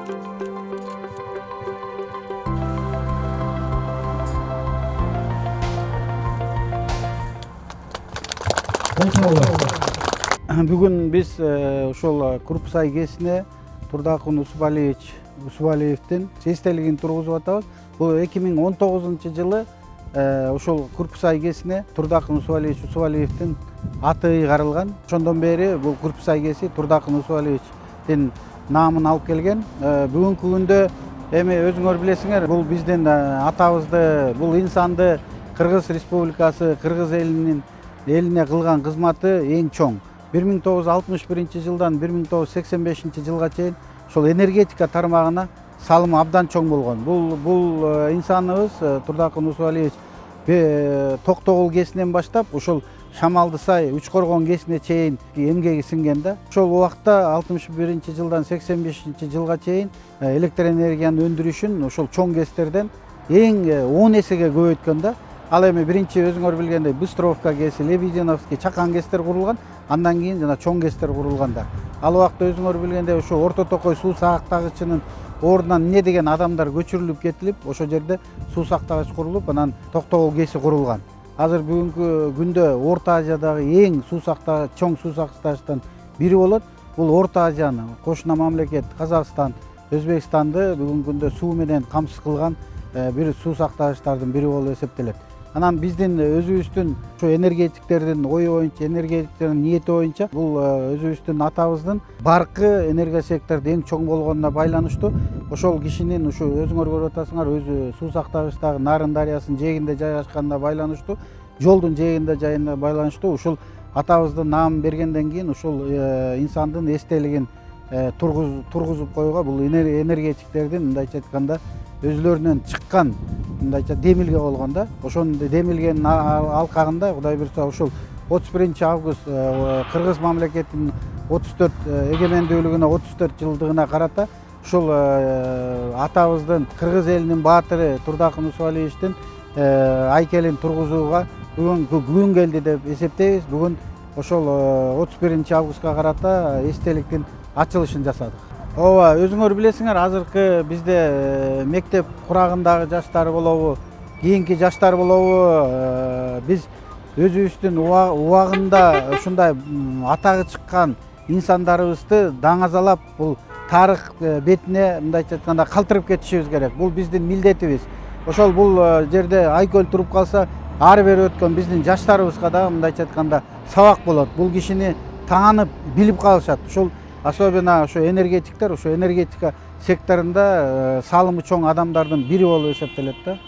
Бүгүн биз ушул Курпсай КЭСине Турдакын Усубалиевдин эстелигин тургузуп атабыз. Бул 2019-жылы ушул Курпсай КЭСине Турдакын Усубалиевдин аты ыйгарылган. Ошондон бери бул Курпсай КЭСи Турдакын Усубалиевдин наамын алып келген. Бүгүнкү күндө эми өзүңөр билесиңер, бул биздин атабызды, бул инсанды Кыргыз Республикасы, Кыргыз элине кылган кызматы эң чоң. 1961-жылдан 1985-жылга чейин ошол энергетика тармагына салымы абдан чоң болгон. Бул инсаныбыз Турдакын Усубалиевич Токтогул КЭСинен баштап ушул Шамалды Сай, Учкоргон КЭСине чейин эмгеги сиңген да. Ошол убакта 61-жылдан 85-жылга чейин электр энергиянын өндүрүшүн ошол чоң КЭСтерден эң 10 эсеге көбөйткөн да. Ал эми биринчи өзүңөр билгендей Быстровка КЭСи, Лебединовский, Чакан КЭСтер курулган, андан кийин жана чоң КЭСтер курулгандар. Ал убакта өзүңөр билгендей ошо Орто Токой суу сактагычынын ордунан эмне деген адамдар көчүрүлүп кетилип, ошол жерде суу сактагыч курулуп, анан Токтогул КЭСи курулган. Азыр бүгүнкү күндө Орто Азиядагы эң чоң суу сактагычтын бири болот. Бул Орто Азияны, кошуна мамлекет Казакстан, Өзбекстанды бүгүнкү күндө суу менен камсыз кылган бир суу сактагычтардын бири болуп эсептелет. Анан биздин өзүбүздүн ушу энергетиктердин ою боюнча, энергетиктердин ниети боюнча бул өзүбүздүн атабыздын баркы энергия секторунда эң чоң болгонуна байланыштуу ошол кишинин ушу өзүңөр көрүп атасыңар, өзү суу сактагычтагы Нарын дарыясынын жээгинде жайгашканына байланыштуу, жолдун жээгинде жайына байланыштуу ушул атабыздын наамын бергенден кийин ушул инсандын эстелигин тургузуп коюуга бул энергетиктердин мындайча айтканда өзүлөрүнөн чыккан мындайча демилге болгон да. Ошонун демилгенин алкагында Кудай буйрса ушул 31-август Кыргыз мамлекетинин 34 эгемендүүлүгүнө 34 жылдыгына карата ушул атабыздын Кыргыз элинин баатыры Турдакын Усубалиевичтин айкелин тургузууга бүгүн келди деп эсептейбиз. Бүгүн ошол 31-августка карата эстеликтин ачылышын жасадык. Ооба, өзүңөр билесиңер, азыркы бизде мектеп курагындагы жаштар болобу, кийинки жаштар болобу, биз өзүбүздүн убагында ушундай атагы чыккан инсандарыбызды даңазалап, бул тарых бетине мындайча айтканда калтырып кетишибиз керек. Бул биздин милдетибиз. Ошол бул жерде айкөл туруп калса, ары бери өткөн биздин жаштарыбызга да мындайча айтканда сабак болот. Бул кишини таанып, билип калышат. Ушул особенно ошо энергетиктер, ошо энергетика секторунда салымы чоң адамдардын бири болуп эсептелет да.